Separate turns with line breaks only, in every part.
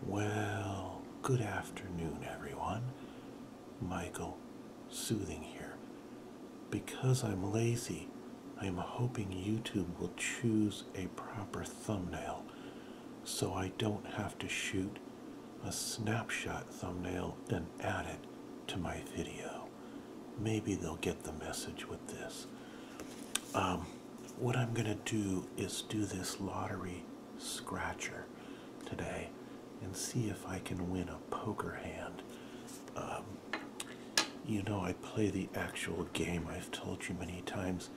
Well, good afternoon, everyone. Michael, soothing here. Because I'm lazy, I'm hoping YouTube will choose a proper thumbnail so I don't have to shoot a snapshot thumbnail and add it to my video. Maybe they'll get the message with this. What I'm going to do is do this lottery scratcher today and see if I can win a poker hand. You know, I play the actual game. I've told you many times.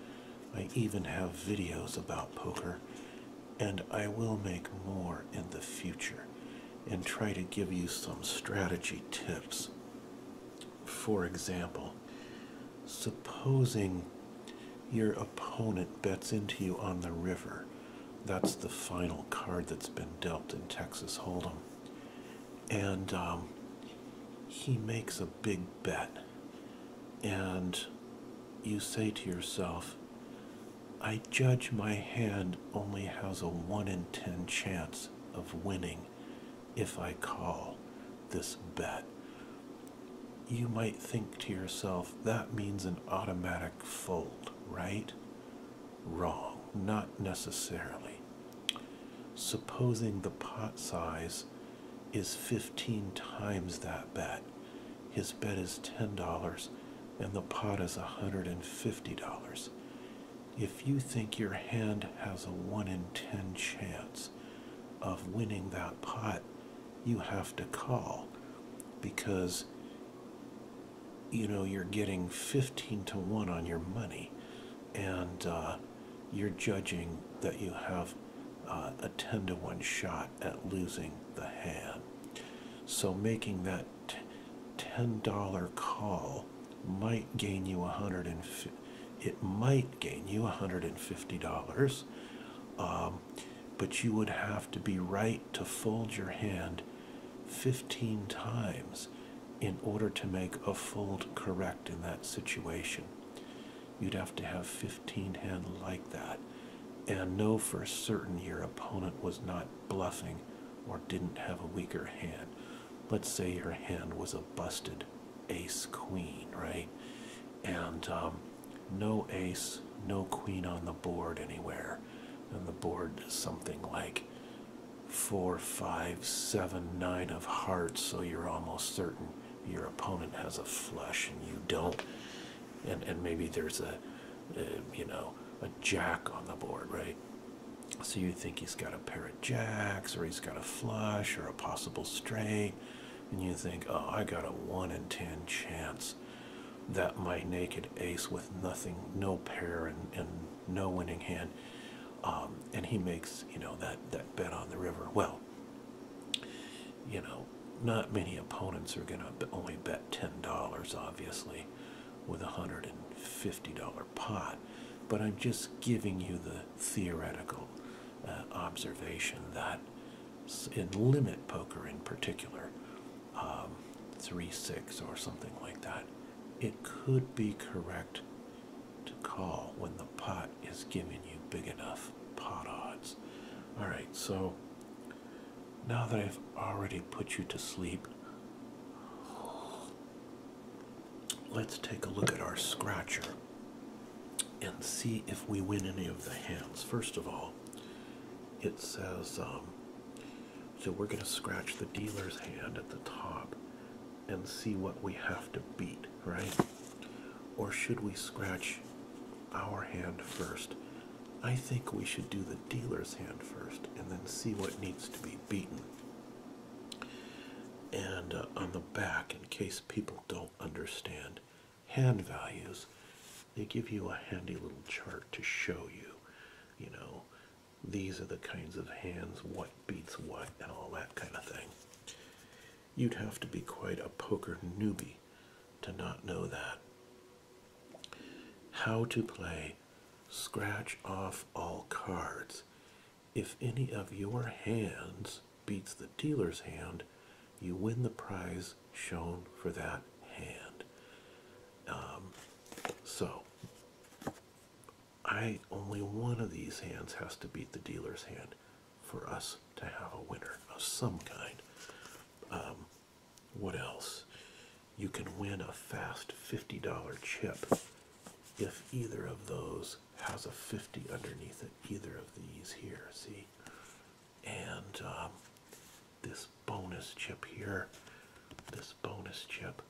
I even have videos about poker, and I will make more in the future and try to give you some strategy tips. For example, supposing your opponent bets into you on the river. That's the final card that's been dealt in Texas Hold'em. And he makes a big bet. And you say to yourself, I judge my hand only has a 1 in 10 chance of winning if I call this bet. You might think to yourself, that means an automatic fold, right? Wrong, not necessarily. Supposing the pot size is 15 times that bet. His bet is $10 and the pot is $150. If you think your hand has a 1 in 10 chance of winning that pot, you have to call, because you're getting 15 to 1 on your money, and you're judging that you have a 10 to 1 shot at losing the hand. So making that $10 call might gain you $150, but you would have to be right to fold your hand 15 times in order to make a fold correct in that situation. You'd have to have 15 hand like that and know for certain your opponent was not bluffing or didn't have a weaker hand. Let's say your hand was a busted ace queen, right? And no ace, no queen on the board anywhere. And the board is something like 4, 5, 7, 9 of hearts, so you're almost certain your opponent has a flush and you don't. And maybe there's a jack on the board, right? So you think he's got a pair of jacks, or he's got a flush, or a possible straight, and you think, oh, I got a 1 in 10 chance that my naked ace with nothing, no pair, and no winning hand, and he makes, that bet on the river. Well, not many opponents are going to only bet $10, obviously, with a $150 pot, but I'm just giving you the theoretical observation that in limit poker in particular, 3-6 or something like that, it could be correct to call when the pot is giving you big enough pot odds. All right, so now that I've already put you to sleep, let's take a look at our scratcher and see if we win any of the hands. First of all, it says, so we're going to scratch the dealer's hand at the top and see what we have to beat, right? Or should we scratch our hand first? I think we should do the dealer's hand first and then see what needs to be beaten. And on the back, in case people don't understand hand values, they give you a handy little chart to show you, these are the kinds of hands, what beats what, and all that kind of thing. You'd have to be quite a poker newbie to not know that. How to play scratch off all cards. If any of your hands beats the dealer's hand, you win the prize shown for that hand. So only one of these hands has to beat the dealer's hand for us to have a winner of some kind. What else? You can win a fast $50 chip if either of those has a 50 underneath it, either of these here, see? And this bonus chip here, this bonus chip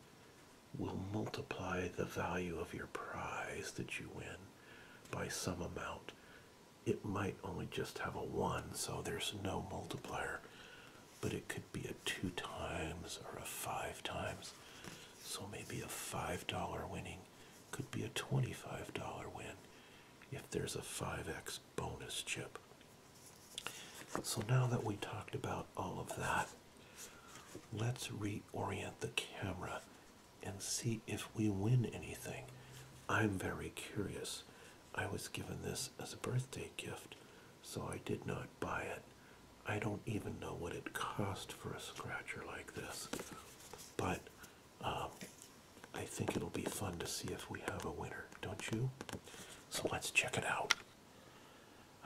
will multiply the value of your prize that you win by some amount. It might only just have a 1, so there's no multiplier, but it could be a 2 times or a 5 times. So maybe a $5 winning could be a $25 win if there's a 5x bonus chip. So now that we talked about all of that, let's reorient the camera and see if we win anything. I'm very curious. I was given this as a birthday gift, so I did not buy it. I don't even know what it cost for a scratcher like this, but I think it'll be fun to see if we have a winner, don't you? So let's check it out.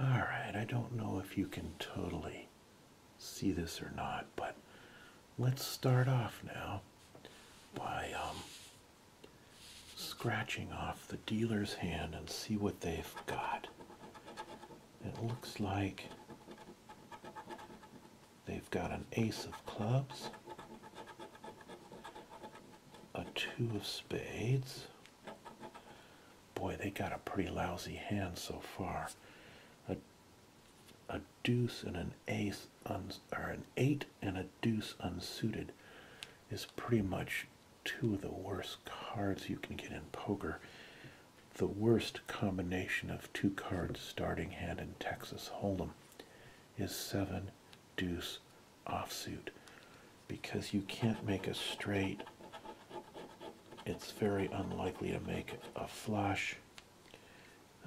Alright, I don't know if you can totally see this or not, but let's start off now by scratching off the dealer's hand and see what they've got. It looks like they've got an ace of clubs, a 2 of spades. Boy, they got a pretty lousy hand so far. A deuce and an ace, or an 8 and a deuce unsuited is pretty much 2 of the worst cards you can get in poker. The worst combination of 2 cards starting hand in Texas Hold'em is 7 deuce offsuit, because you can't make a straight. It's very unlikely to make a flush.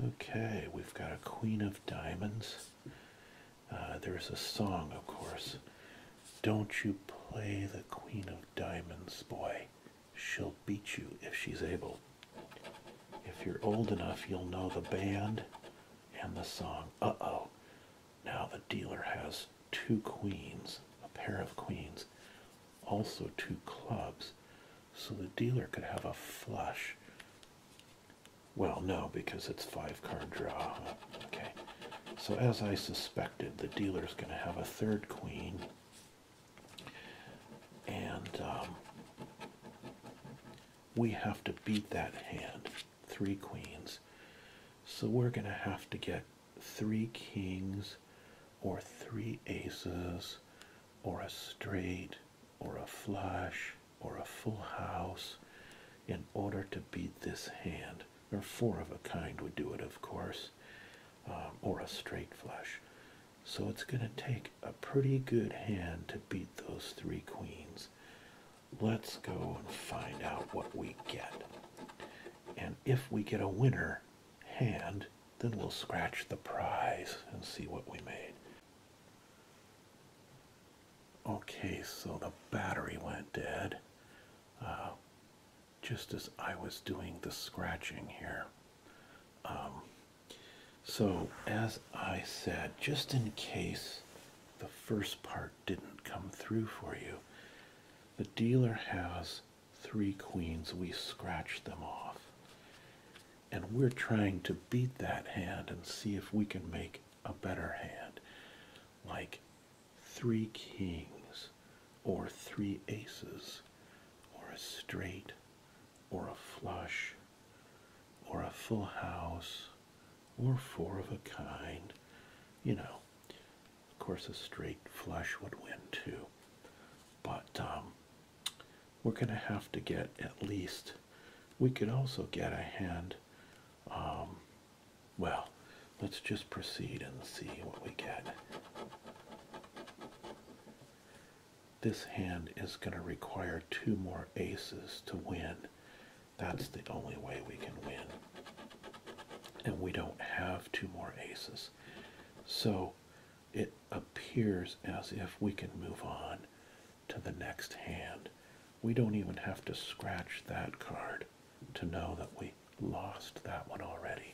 Okay, we've got a queen of diamonds. There's a song, of course. Don't you play the queen of diamonds, boy. She'll beat you if she's able. If you're old enough, you'll know the band and the song. Uh-oh. Now the dealer has 2 queens, a pair of queens, also 2 clubs. So the dealer could have a flush. Well, no, because it's 5-card draw. Okay. So as I suspected, the dealer's going to have a 3rd queen. And we have to beat that hand. 3 queens. So we're going to have to get 3 kings, or 3 aces, or a straight, or a flush, or a full house in order to beat this hand. Or 4 of a kind would do it, of course, or a straight flush. So it's going to take a pretty good hand to beat those 3 queens. Let's go and find out what we get. And if we get a winner hand, then we'll scratch the prize and see what we made. Okay, so the battery went dead just as I was doing the scratching here. So as I said, just in case the first part didn't come through for you, the dealer has 3 queens. We scratch them off. And we're trying to beat that hand and see if we can make a better hand, like 3 kings, or 3 aces, or a straight, or a flush, or a full house, or 4 of a kind. You know, of course a straight flush would win too. But we're going to have to get at least, we could also get a hand, well, let's just proceed and see what we get. This hand is going to require 2 more aces to win. That's the only way we can win. And we don't have 2 more aces. So it appears as if we can move on to the next hand. We don't even have to scratch that card to know that we lost that one already.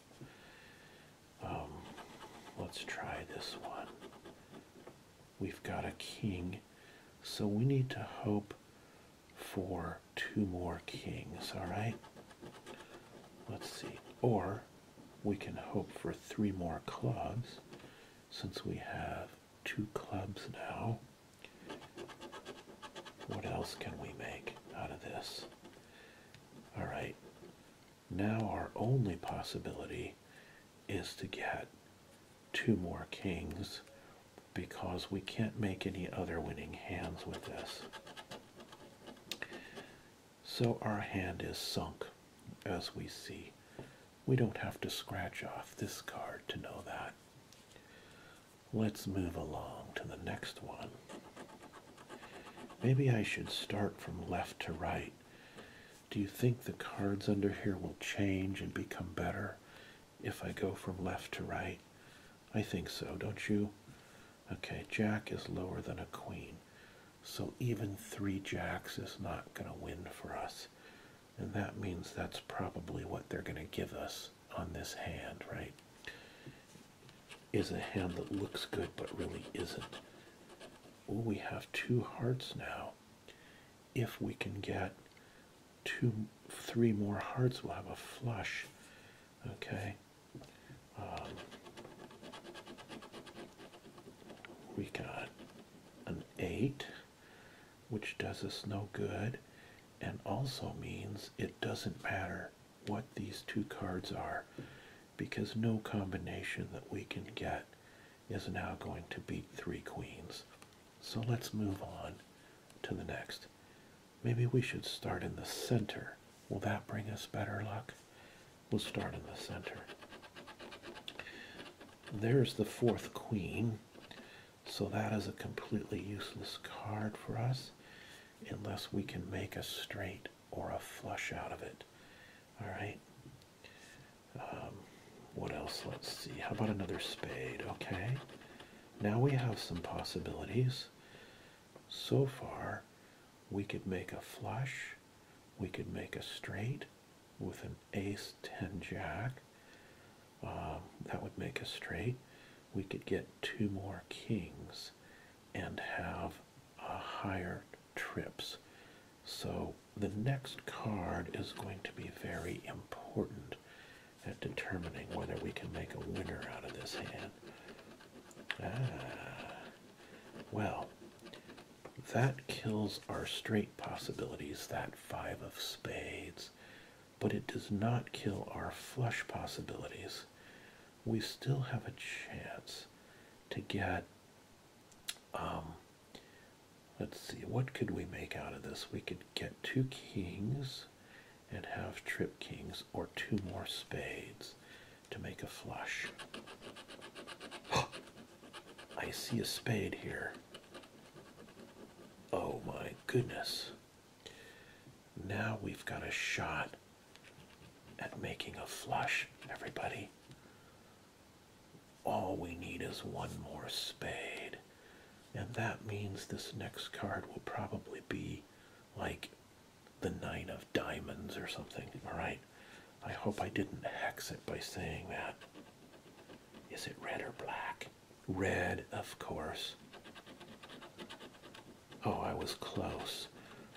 Let's try this one. We've got a king, so we need to hope for 2 more kings, all right? Let's see. Or we can hope for 3 more clubs, since we have 2 clubs now. What else can we make out of this? All right. Now our only possibility is to get 2 more kings, because we can't make any other winning hands with this. So our hand is sunk, as we see. We don't have to scratch off this card to know that. Let's move along to the next one. Maybe I should start from left to right. Do you think the cards under here will change and become better if I go from left to right? I think so, don't you? Okay, Jack is lower than a queen. So even 3 jacks is not going to win for us. And that means that's probably what they're going to give us on this hand, right? Is a hand that looks good but really isn't. Oh, we have 2 hearts now. If we can get 3 more hearts, we'll have a flush. Okay. We got an 8, which does us no good, and also means it doesn't matter what these 2 cards are, because no combination that we can get is now going to beat 3 queens. So let's move on to the next. Maybe we should start in the center. Will that bring us better luck? We'll start in the center. There's the 4th queen. So that is a completely useless card for us, unless we can make a straight or a flush out of it. All right. What else? Let's see. How about another spade? Okay. Now we have some possibilities. So far, we could make a flush. We could make a straight with an ace 10 jack. That would make a straight. We could get 2 more kings and have higher trips. So the next card is going to be very important at determining whether we can make a winner out of this hand. Well, that kills our straight possibilities, that 5 of spades, but it does not kill our flush possibilities. We still have a chance to get, let's see, what could we make out of this? We could get 2 kings and have trip kings, or 2 more spades to make a flush. I see a spade here. Oh my goodness. Now we've got a shot at making a flush, everybody. All we need is 1 more spade. And that means this next card will probably be like the 9 of diamonds or something, all right? I hope I didn't hex it by saying that. Is it red or black? Red, of course. Oh, I was close.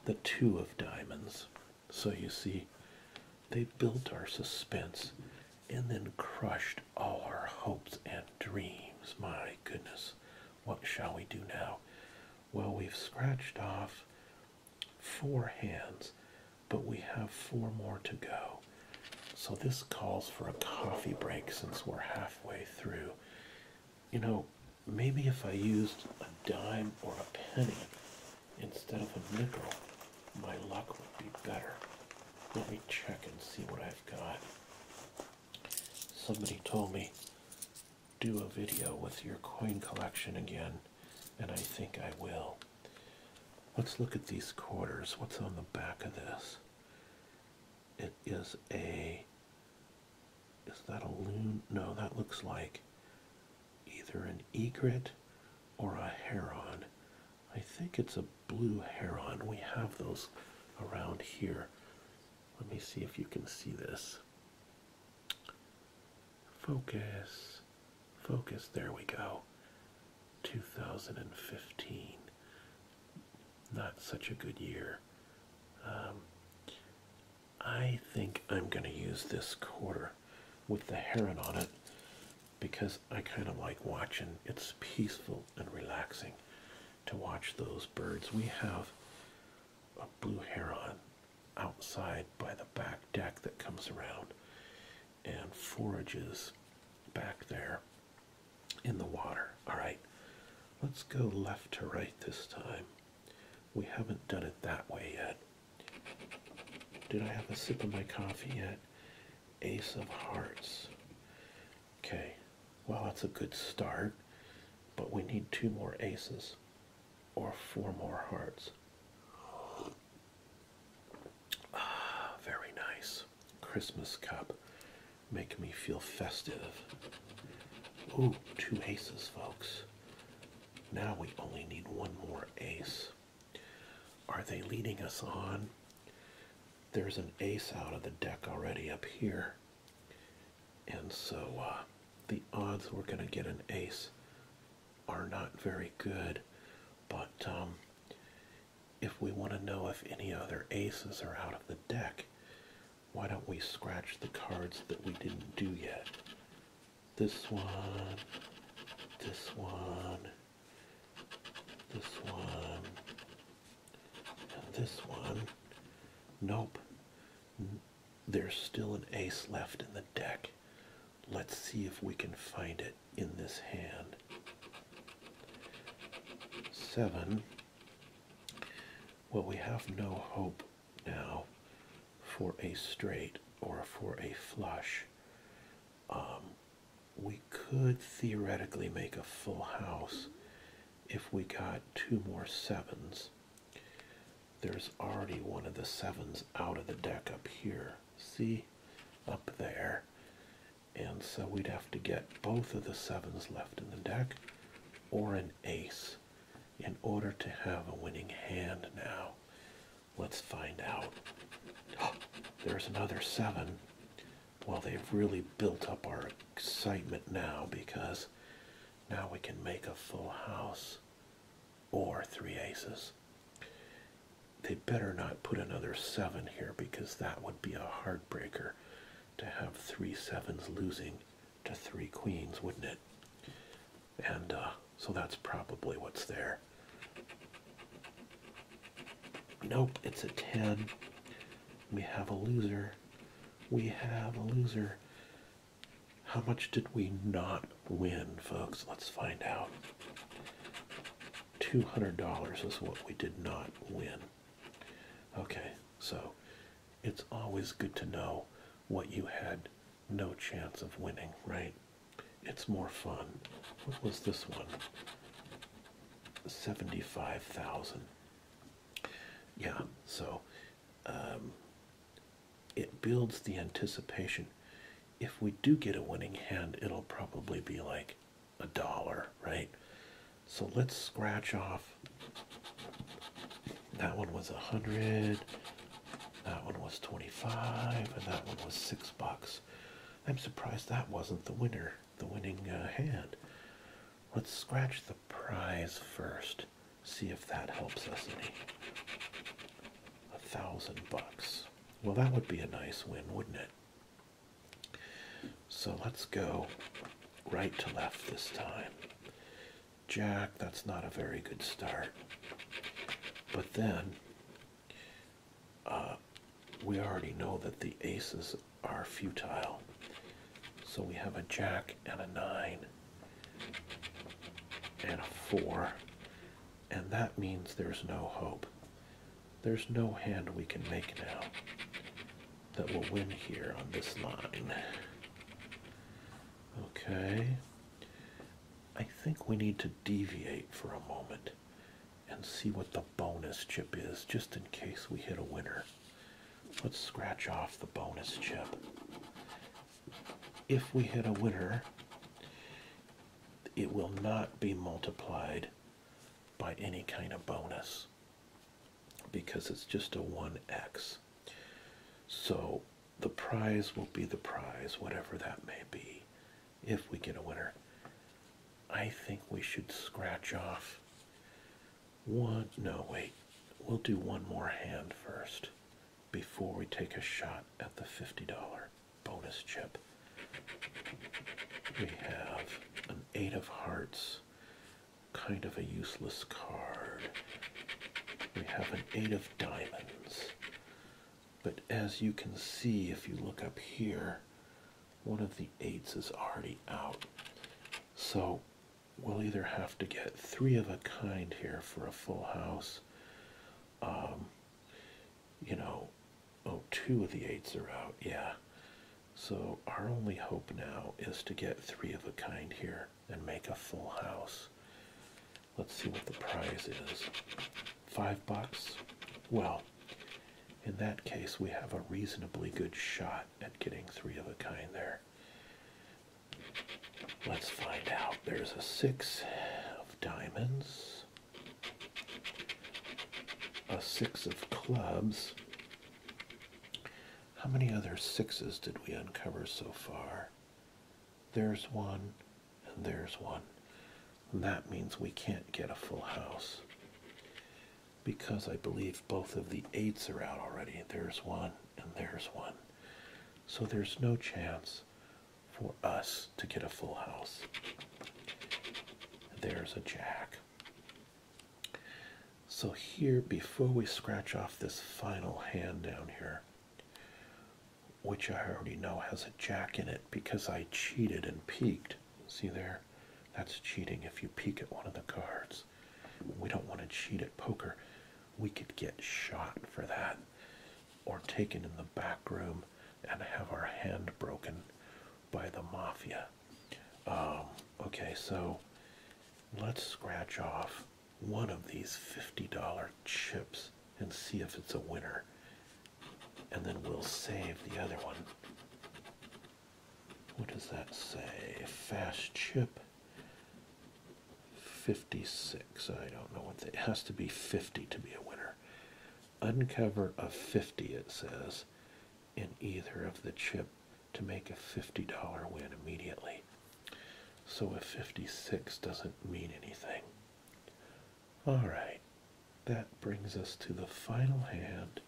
The 2 of diamonds. So you see, they built our suspense and then crushed all our hopes and dreams. My goodness, what shall we do now? Well, we've scratched off 4 hands, but we have 4 more to go. So this calls for a coffee break since we're halfway through. You know, maybe if I used a dime or a penny instead of a nickel, my luck would be better. Let me check and see what I've got. Somebody told me, do a video with your coin collection again, and I think I will. Let's look at these quarters. What's on the back of this? It is that a loon? No, that looks like either an egret or a heron. I think it's a blue heron. We have those around here. Let me see if you can see this. Focus. Focus. There we go. 2015. Not such a good year. Um, I think I'm going to use this quarter with the heron on it because I kind of like watching. It's peaceful and relaxing to watch those birds. We have a blue heron outside by the back deck that comes around and forages back there in the water. All right, let's go left to right this time. We haven't done it that way yet. Did I have a sip of my coffee yet? Ace of hearts. Okay, well, that's a good start, but we need 2 more aces or 4 more hearts. Ah, very nice. Christmas cup. Make me feel festive. Ooh, 2 aces, folks. Now we only need 1 more ace. Are they leading us on? There's an ace out of the deck already up here. And so the odds we're going to get an ace are not very good. But if we want to know if any other aces are out of the deck, why don't we scratch the cards that we didn't do yet? This one, this one, this one, and this one. Nope. There's still an ace left in the deck. Let's see if we can find it in this hand. 7. Well, we have no hope now for a straight or for a flush. We could theoretically make a full house if we got 2 more 7s. There's already one of the 7s out of the deck up here. See? Up there. And so we'd have to get both of the 7s left in the deck or an ace in order to have a winning hand now. Let's find out. Oh, there's another 7. Well, they've really built up our excitement now because now we can make a full house or 3 aces. They better not put another 7 here because that would be a heartbreaker to have 3 7s losing to 3 queens, wouldn't it? And so that's probably what's there. Nope, it's a 10. We have a loser. We have a loser. How much did we not win, folks? Let's find out. $200 is what we did not win. Okay, so it's always good to know what you had no chance of winning, right? It's more fun. What was this one? 75,000. Yeah, so it builds the anticipation. If we do get a winning hand, it'll probably be like $1, right? So let's scratch off. That one was 100. That one was 25, and that one was $6. I'm surprised that wasn't the winner, the winning hand. Let's scratch the prize first. See if that helps us any. $1,000. Well, that would be a nice win, wouldn't it? So let's go right to left this time. Jack, that's not a very good start. But then, we already know that the aces are futile. So we have a jack and a 9 and a 4. And that means there's no hope. There's no hand we can make now that will win here on this line. Okay. I think we need to deviate for a moment and see what the bonus chip is, just in case we hit a winner. Let's scratch off the bonus chip. If we hit a winner, it will not be multiplied by any kind of bonus because it's just a 1x. So the prize will be the prize, whatever that may be, if we get a winner. I think we should scratch off one, no wait, we'll do one more hand first before we take a shot at the $50 bonus chip. We have an 8 of hearts, kind of a useless card. We have an 8 of diamonds. But as you can see, if you look up here, one of the 8s is already out. So we'll either have to get 3 of a kind here for a full house. You know, oh, 2 of the 8s are out, yeah. So our only hope now is to get 3 of a kind here and make a full house. Let's see what the prize is. $5? Well, in that case, we have a reasonably good shot at getting 3 of a kind there. Let's find out. There's a 6 of diamonds, a 6 of clubs. How many other 6s did we uncover so far? There's one, and there's one. And that means we can't get a full house, because I believe both of the 8s are out already. There's one, and there's one. So there's no chance for us to get a full house. There's a jack. So here, before we scratch off this final hand down here, which I already know has a jack in it because I cheated and peeked. See there? That's cheating if you peek at one of the cards. We don't want to cheat at poker. We could get shot for that, or taken in the back room and have our hand broken by the mafia. Okay, so let's scratch off one of these $50 chips and see if it's a winner. And then we'll save the other one. What does that say? Fast chip. 56. I don't know what it has to be 50 to be a winner. Uncover a 50, it says, in either of the chip to make a $50 win immediately. So a 56 doesn't mean anything. Alright, that brings us to the final hand,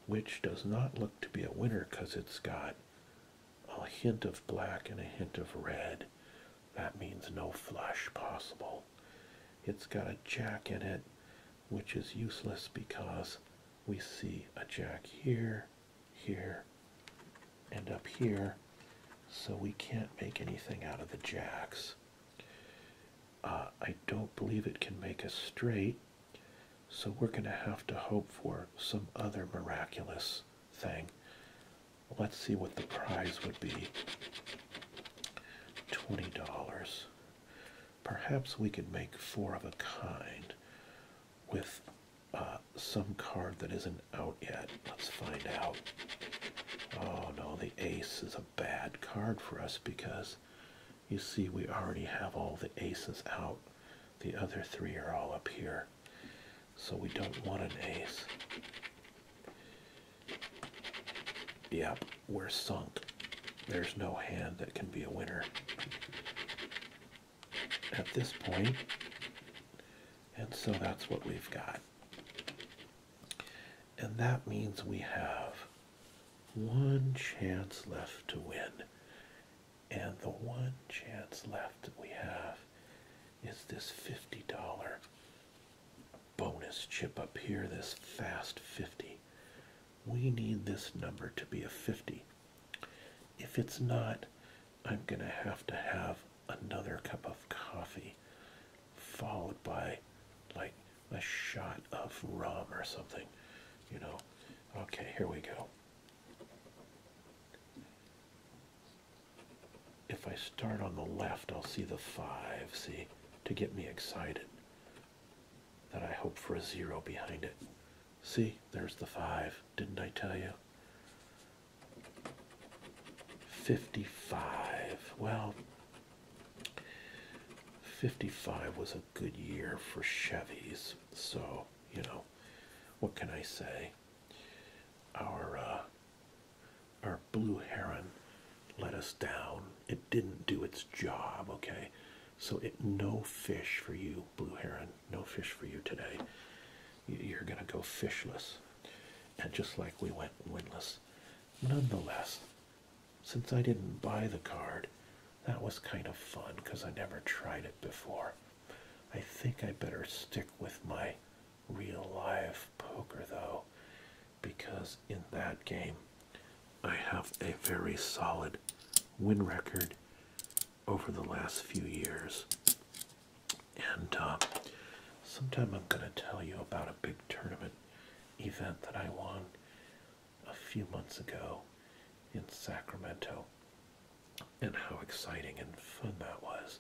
which does not look to be a winner because it's got a hint of black and a hint of red. That means no flush possible. It's got a jack in it, which is useless because we see a jack here, here, and up here, so we can't make anything out of the jacks. I don't believe it can make a straight, so we're going to have to hope for some other miraculous thing. Let's see what the prize would be. $20. Perhaps we could make 4 of a kind with some card that isn't out yet. Let's find out. Oh no, the ace is a bad card for us because you see we already have all the aces out. The other 3 are all up here. So we don't want an ace. Yep, we're sunk. There's no hand that can be a winner at this point. And so that's what we've got. And that means we have one chance left to win. And the one chance left that we have is this $50 bonus chip up here, this fast 50. We need this number to be a 50. If it's not, I'm going to have another cup of coffee followed by like a shot of rum or something, you know. Okay, here we go. If I start on the left, I'll see the 5, see, to get me excited. That I hope for a 0 behind it. See, there's the 5. Didn't I tell you? 55. Well, 55 was a good year for Chevys, so, you know, what can I say? Our blue heron let us down. It didn't do its job, okay? So no fish for you, blue heron. No fish for you today. You're going go fishless. And just like we went winless. Nonetheless, since I didn't buy the card, that was kind of fun because I never tried it before. I think I better stick with my real live poker though, because in that game I have a very solid win record over the last few years. And sometime I'm going to tell you about a big tournament event that I won a few months ago in Sacramento and how exciting and fun that was.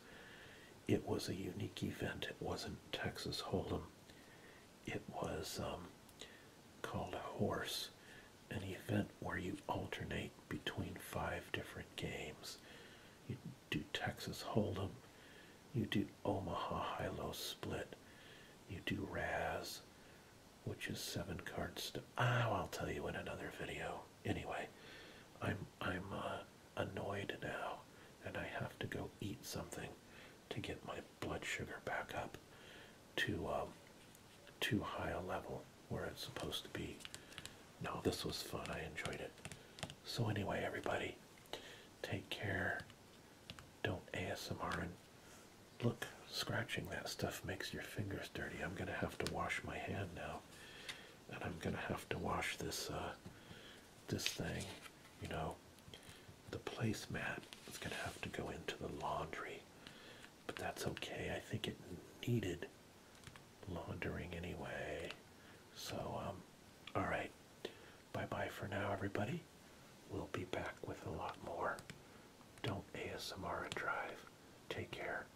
It was a unique event. It wasn't Texas Hold'em. It was called a Horse, an event where you alternate between 5 different games. You do Texas Hold'em, you do Omaha High-Low Split, you do Raz, which is 7 cards. I'll tell you in another video. Anyway, I'm annoyed now, and I have to go eat something to get my blood sugar back up to too high a level where it's supposed to be. No, this was fun. I enjoyed it. So anyway, everybody, take care. Don't ASMR. And look, scratching that stuff makes your fingers dirty. I'm going to have to wash my hand now. And I'm going to have to wash this this thing, you know, the placemat. It's going to have to go into the laundry. But that's okay. I think it needed laundering anyway. So, alright. Bye-bye for now, everybody. We'll be back with a lot more. Don't ASMR and drive. Take care.